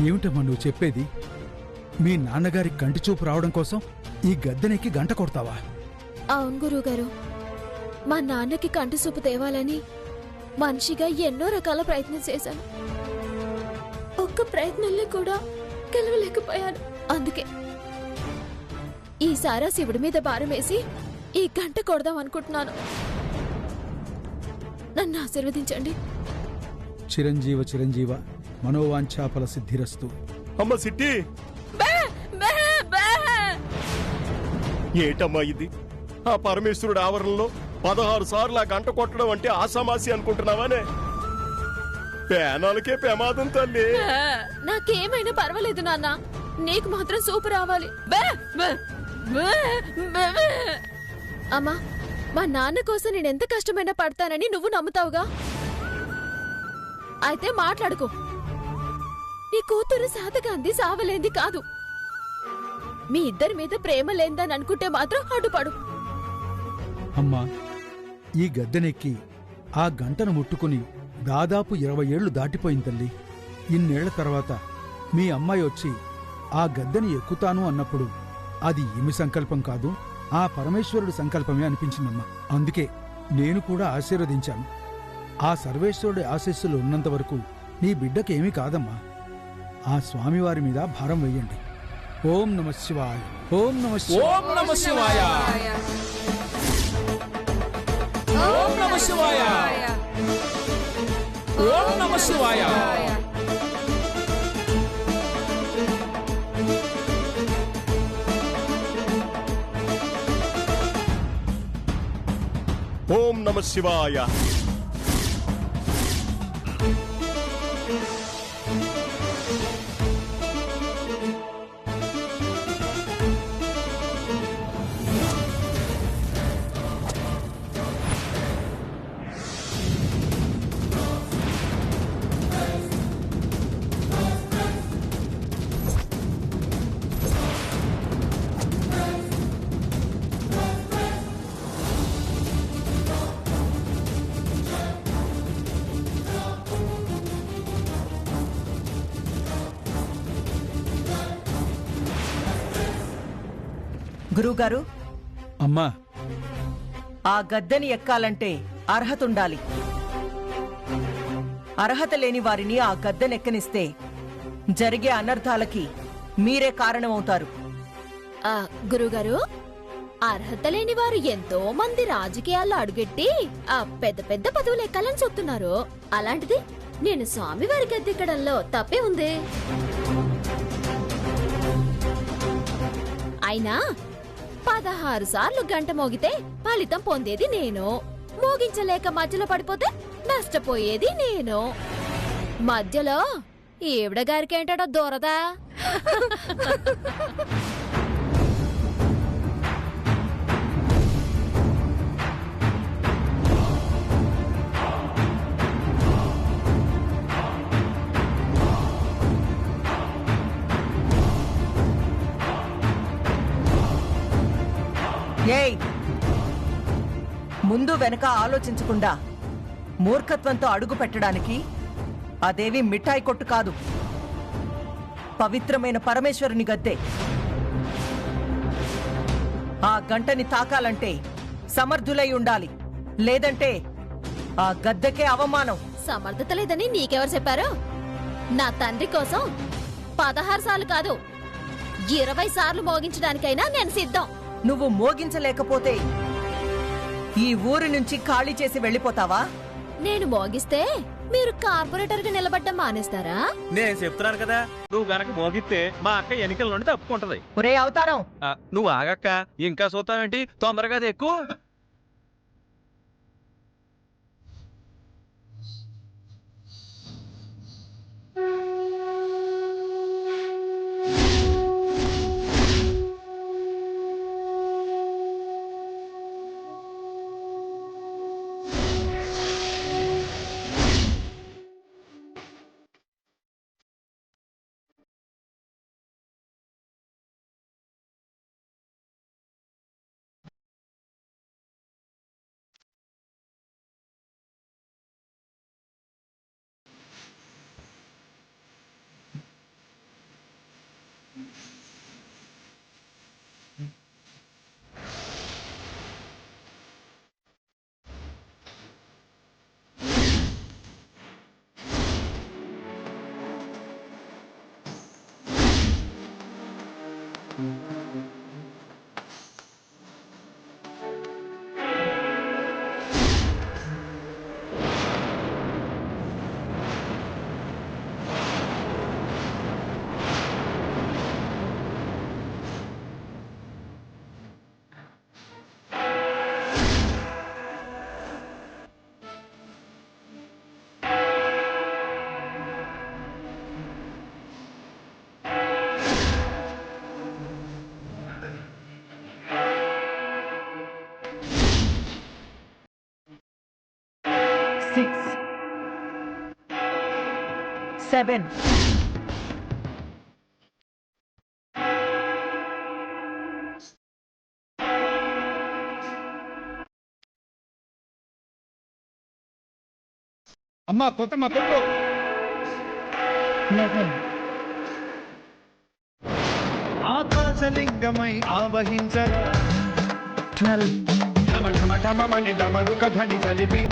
ఏమిటమ్మా నువ్వు చెప్పేది? మీ నాన్నగారి కంటి చూపు రావడం కోసం ఈ గద్దెనెక్కి గంట కొడతావా? అవును గురువుగారు, మా నాన్నకి కంటి చూపు తేవాలని మనిషిగా ఎన్నో రకాల ప్రయత్నం చేశాను. ఒక్క ప్రయత్నంలో కూడా గెలవలేకపోయాను. అందుకే ఈసారి శివుడి మీద భారం వేసి ఈ గంట కొడదాం అనుకుంటున్నాను. నన్ను ఆశీర్వదించండి. చిరంజీవ చిరంజీవ మనోవాంఛాఫల సిద్ధిరస్తు. అమ్మ సిట్టి, ఏటమ్మా ఇది? ఆ పరమేశ్వరుడు ఆవరణలో 16 సార్లు ఆ గంట కొట్టడం అంటే ఆసామాసి అనుకుంటున్నావానే? పేనాలకే ప్రమాదం తల్లి. నాకేమైనా పర్వాలేదు నాన్న, నీకు మాత్రం సూపు రావాలి. అమ్మా, మా నాన్న కోసం నేనెంత కష్టమైనా పడతానని నువ్వు నమ్ముతావుగా? అయితే మాట్లాడుకో. నీ కూతురు శాతకాంది సావలేంది కాదు. మీ ఇద్దరి మీద ప్రేమ లేందని అనుకుంటే మాత్రం అడ్డుపడు. అమ్మా, ఈ గద్దెనెక్కి ఆ గంటను ముట్టుకుని దాదాపు 20 ఏళ్లు దాటిపోయింది తల్లి. ఇన్నేళ్ల తర్వాత మీ అమ్మాయి వచ్చి ఆ గద్దెని ఎక్కుతాను అన్నప్పుడు అది ఈమె సంకల్పం కాదు, ఆ పరమేశ్వరుడి సంకల్పమే అనిపించిందమ్మా. అందుకే నేను కూడా ఆశీర్వదించాను. ఆ సర్వేశ్వరుడి ఆశీస్సులు ఉన్నంత వరకు నీ బిడ్డకేమీ కాదమ్మా. ఆ స్వామివారి మీద భారం వెయ్యండి. ఓం నమ శివాయ. ఓం నమ ఓం నమ శివాయ. ఓం నమ శివాయ. ఓం నమ శివాయ. ఓం నమ శివాయ. గురువుగారు, అమ్మా, ఆ గద్దెని ఎక్కాలంటే అర్హత ఉండాలి. అర్హత లేని వారిని ఆ గద్దెనెక్కనిస్తే జరిగే అనర్థాలకి మీరే కారణమవుతారు. గురుగారు, అర్హత లేని వారు ఎంతో మంది రాజకీయాల్లో అడుగెట్టి ఆ పెద్ద పెద్ద పదవులు ఎక్కాలని చెప్తున్నారు. అలాంటిది నేను స్వామివారి గద్దెక్కడంలో తప్పే ఉంది. అయినా 16 సార్లు గంట మోగితే ఫలితం పొందేది నేను. మోగించలేక మధ్యలో పడిపోతే నష్టపోయేది నేను. మధ్యలో ఈవిడ గారికేంటాడో దూరదా? ఏయ్, ముందు వెనక ఆలోచించకుండా మూర్ఖత్వంతో అడుగు పెట్టడానికి అదేవి మిఠాయి కొట్టు కాదు, పవిత్రమైన పరమేశ్వరుని గద్దె. ఆ గంటని తాకాలంటే సమర్థులై ఉండాలి, లేదంటే ఆ గద్దెకే అవమానం. సమర్థత లేదని నీకెవరు చెప్పారు? నా తండ్రి కోసం 16 సార్లు కాదు 20 సార్లు మోగించడానికైనా నేను సిద్ధం. నువ్వు మోగించలేకపోతే ఈ ఊరి నుంచి ఖాళీ చేసి వెళ్ళిపోతావా? నేను మోగిస్తే మీరు కార్పొరేటర్ గా నిలబడ్డం మానేస్తారా? నేను చెప్తున్నాను కదా, నువ్వు గనక మోగిస్తే మా అక్క ఎన్నికల నుండి తప్పుకుంటది. ఒరే అవతారం, నువ్వు ఆగక్క, ఇంకా చూస్తావేంటి? తొందరగా ఎక్కువ. 7 అమ్మా కొత్తమ్మ కొట్టు 11 ఆకాశలింగమై ఆవహించ 12 ఢమఢమఢమమని డమరుక ధ్వని కలిపి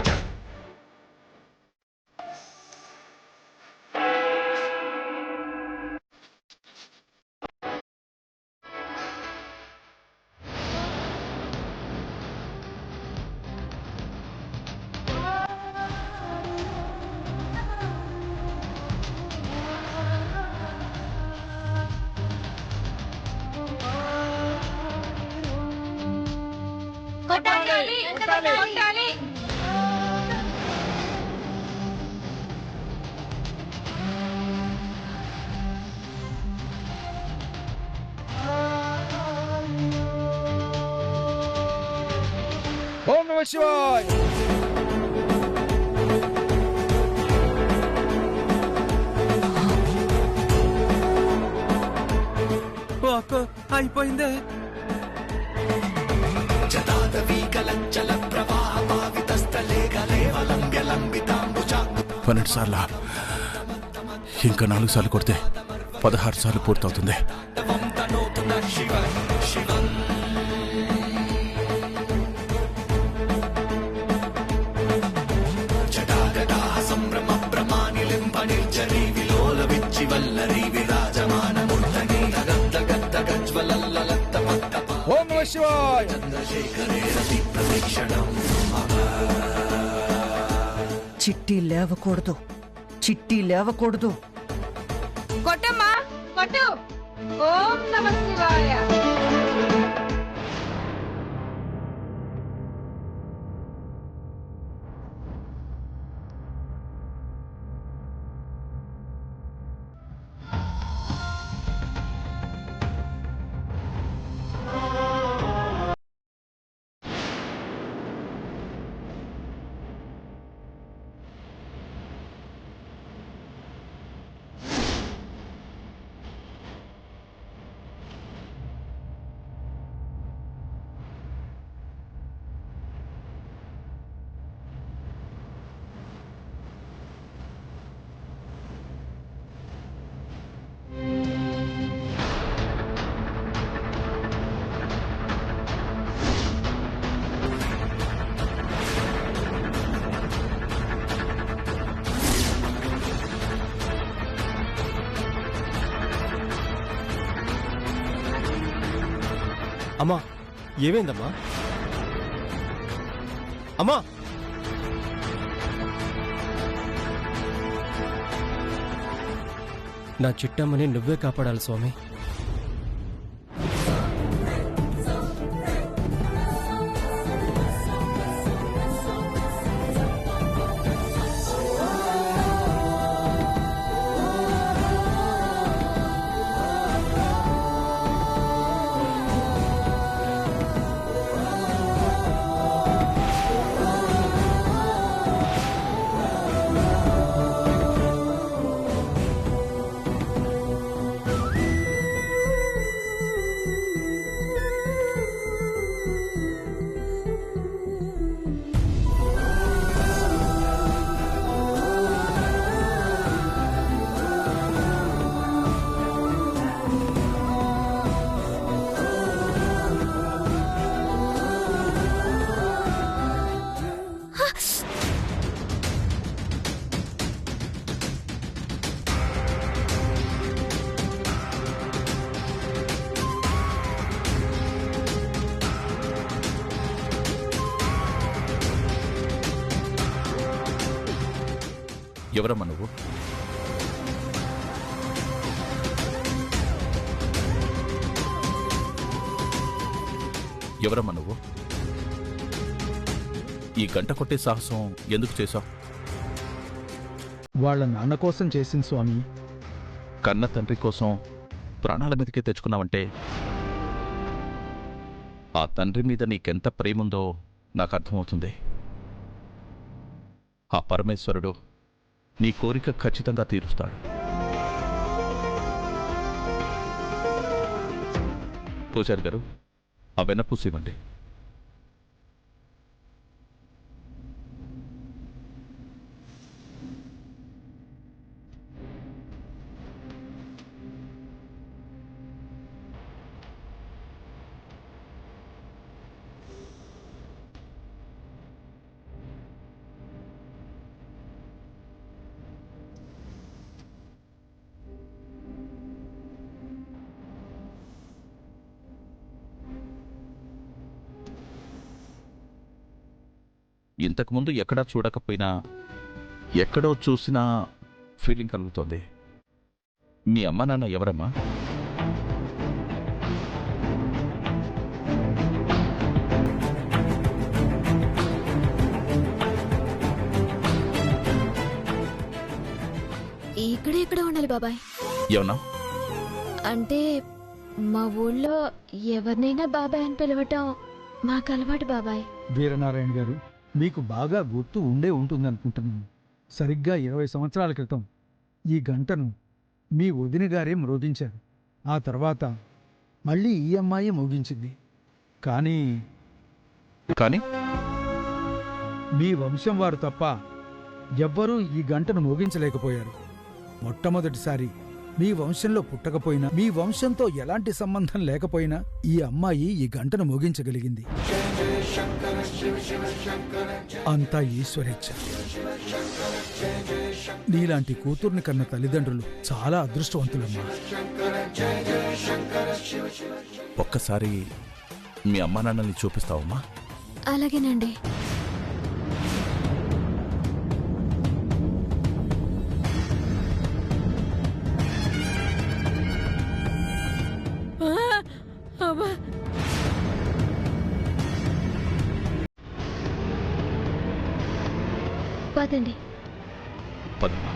ఓం నమః శివాయ. అక్క అయిపోయిందే. పన్నెండు సార్లు ఇంకా 4 సార్లు కొడితే 16 సార్లు పూర్తవుతుంది. ఓం నమః శివాయ. చిట్టి లేవకూడదు, చిట్టి లేవకూడదు. కొట్టమ్మా కొట్టు. ఓం నమః శివాయ. అమ్మా ఏమైందమ్మా? అమ్మా నా చిట్టమ్మని నువ్వే కాపాడాలి స్వామి. ఎవరమ్మా నువ్వు? ఎవరమ్మా నువ్వు? ఈ గంట కొట్టే సాహసం ఎందుకు చేశావు? వాళ్ళ నాన్న కోసం చేసింది స్వామి. కన్న తండ్రి కోసం ప్రాణాల మీదకే తెచ్చుకున్నావంటే ఆ తండ్రి మీద నీకెంత ప్రేముందో నాకు అర్థమవుతుంది. ఆ పరమేశ్వరుడు నీ కోరిక ఖచ్చితంగా తీరుస్తాడు. పూజారి గారు, ఆ వెన్నపూసి ఇవ్వండి. ఇంతకుముందు ఎక్కడా చూడకపోయినా ఎక్కడో చూసినా ఫీలింగ్ కలుగుతోంది. మీ అమ్మ నాన్న ఎవరమ్మా? ఇక్కడ ఉండాలి బాబాయ్. ఏమన్నా? అంటే మా ఊళ్ళో ఎవరినైనా బాబాయ్ అని పిలవటం మాకు అలవాటు బాబాయ్. వీరనారాయణ గారు, మీకు బాగా గుర్తు ఉండే ఉంటుందనుకుంటున్నాను. సరిగ్గా 20 సంవత్సరాల క్రితం ఈ గంటను మీ వదిన గారే మ్రోగించారు. ఆ తర్వాత మళ్ళీ ఈ అమ్మాయి మోగించింది. కానీ కానీ మీ వంశం వారు తప్ప ఎవ్వరూ ఈ గంటను మోగించలేకపోయారు. మొట్టమొదటిసారి మీ వంశంలో పుట్టకపోయినా, మీ వంశంతో ఎలాంటి సంబంధం లేకపోయినా ఈ అమ్మాయి ఈ గంటను మోగించగలిగింది. అంతా ఈశ్వరేచ్ఛ. నీలాంటి కూతుర్ని కన్న తల్లిదండ్రులు చాలా అదృష్టవంతులమ్మా. ఒక్కసారి మీ అమ్మా నాన్నల్ని చూపిస్తావమ్మా? అలాగేనండి. పదండి. పదమ్మా.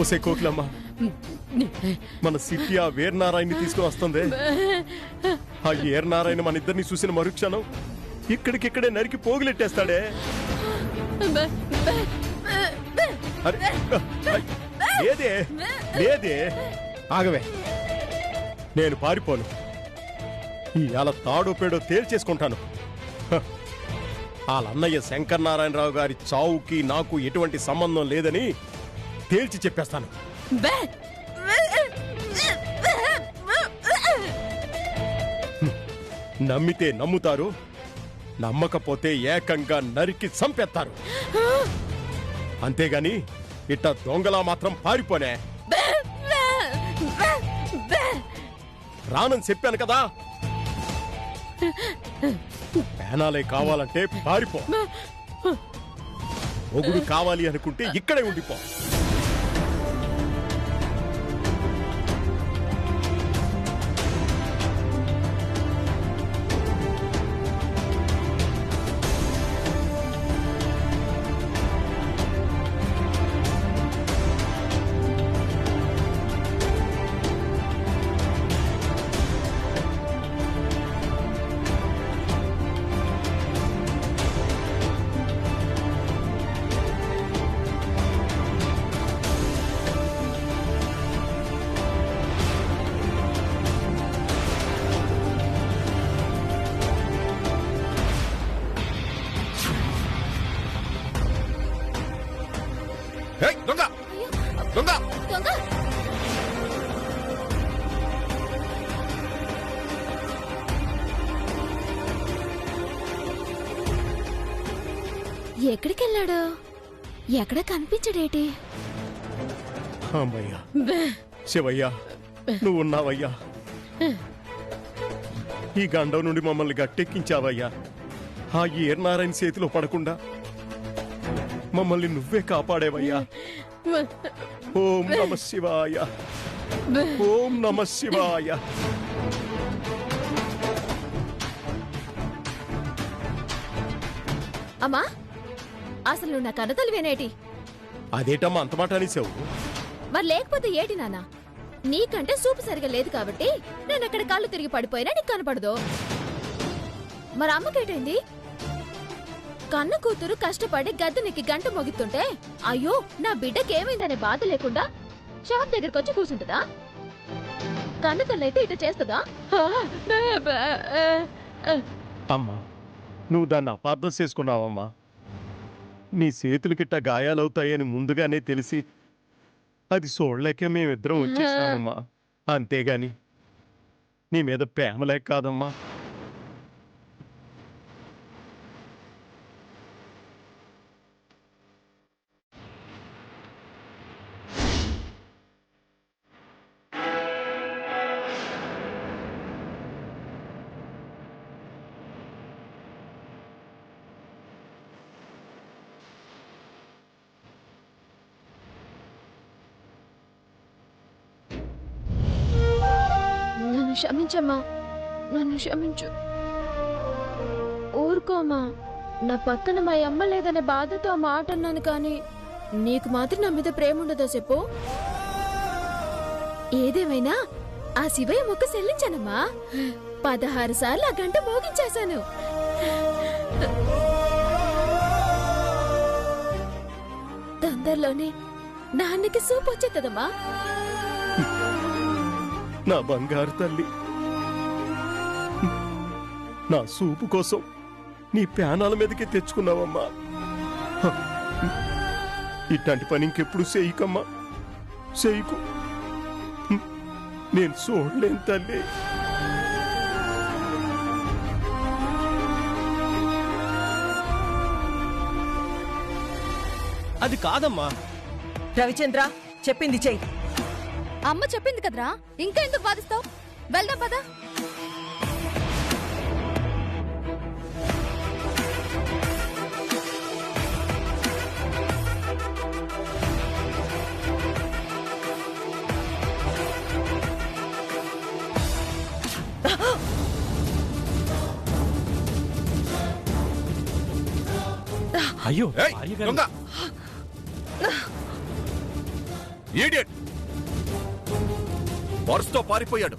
ఒసే కోకిలమ్మ, మన సిట్టి ఆ వీరనారాయణని తీసుకుని వస్తుంది. ఆ వీరనారాయణ మన ఇద్దరిని చూసిన మరుక్షణం ఇక్కడికిక్కడే నరికి పోగులెట్టేస్తాడే. అరే, లేదే లేదే, ఆగవే, నేను పారిపోను. ఇవాళ తాడో పేడో తేల్చేసుకుంటాను. వాళ్ళన్నయ్య శంకరనారాయణరావు గారి చావుకి నాకు ఎటువంటి సంబంధం లేదని తేల్చి చెప్పేస్తాను. నమ్మితే నమ్ముతారు, నమ్మకపోతే ఏకంగా నరికి చంపేస్తారు. అంతేగాని ఇట్ట దొంగలా మాత్రం పారిపోనే. రానని చెప్పాను కదా. పేనాలే కావాలంటే పారిపో. మొగుడు కావాలి అనుకుంటే ఇక్కడే ఉండిపో. ఎక్కడికెళ్ళాడు? ఎక్కడ కనిపించడేటి? అమ్మయ్యా, శివయ్యా నువ్వు ఉన్నావయ్యా. ఈ గండం నుండి మమ్మల్ని గట్టెక్కించావయ్యా. ఆ ఏర్నారాయణ చేతిలో పడకుండా మమ్మల్ని నువ్వే కాపాడేవయ్యా. ఓం నమ శివాయ, ఓం నమ శివాయ. అమ్మా, అసలు నువ్వు నా కన్నతల్లివేనేటి? అదేటమ్మా అంత మాట అనేసావు? మరి లేకపోతే ఏటి నాన్న? నీకంటే సూపు సరిగా లేదు కాబట్టి నేను అక్కడ కాళ్ళు తిరిగి పడిపోయినా నీకు కనపడదు. మరి అమ్మకేటైంది? కన్న కూతురు కష్టపడి గద్దెనికి గంట మోగిస్తుంటే అయ్యో నా బిడ్డకేమైందనే బాధ లేకుండా షాప్ దగ్గరకు వచ్చి కూర్చుంటుందా? కన్న తల్లైతే ఇట చేస్తుందా? అమ్మా, నువ్వు దాన్ని అపార్థం చేసుకున్నావమ్మా. నీ చేతులకిట్ట గాయాలవుతాయని ముందుగానే తెలిసి అది చూడలేక మేమిద్దరం వచ్చేసామమ్మా. అంతేగాని నీ మీద ప్రేమ లేక కాదమ్మా. నన్ను క్షమించమ్మా, నన్ను క్షమించు. ఊరుకోమా, నా పక్కన మా అమ్మ లేదనే బాధతో ఆ మాట అన్నాను, కానీ నీకు మాత్రం నా మీద ప్రేమ ఉండదో చెప్పు. ఏదేమైనా ఆ శివయ్య మొక్క చెల్లించానమ్మా. 16 సార్లు ఆ గంట మోగించేశాను. తొందరలోనే నాన్నకి సూపు వచ్చేద్దమ్మా. నా బంగారు తల్లి, నా సూపు కోసం నీ ప్యానాల మీదకి తెచ్చుకున్నావమ్మా. హ, ఇట్లాంటి పని ఇంకెప్పుడు చేయకమ్మా, చేయకు. నేను చూడలేను తల్లి. అది కాదమ్మా. రవిచంద్ర, చెప్పింది చెయ్యి. అమ్మ చెప్పింది కదరా, ఇంకా ఎందుకు బాధిస్తావు? వెళ్దాం పదా. అయ్యో దొంగ ఈడియట్, పర్సుతో పారిపోయాడు.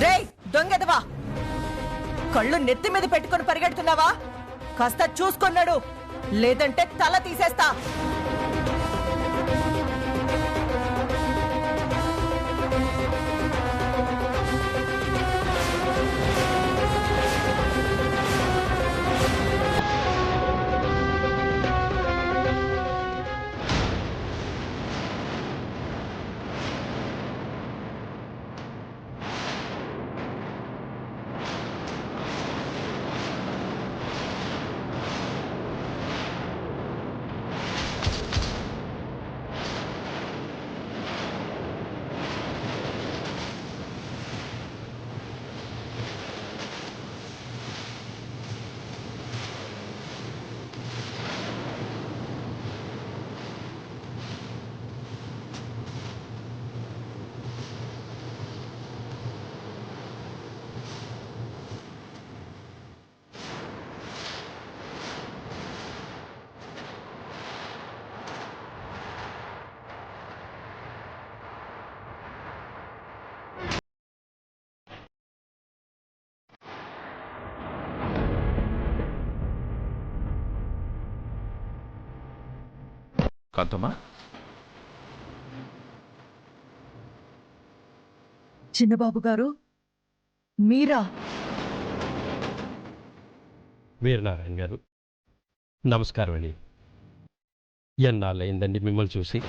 రేయ్ దొంగెదవా, కళ్ళు నెత్తి మీద పెట్టుకొని పరిగెడుతున్నావా? కాస్త చూసుకున్నాడు, లేదంటే తల తీసేస్తా. కాంతమ్మా, చిన్నబాబు గారు, మీరా? వీరనారాయణ గారు నమస్కారం అండి. ఎన్నాళ్ళయిందండి మిమ్మల్ని చూసి.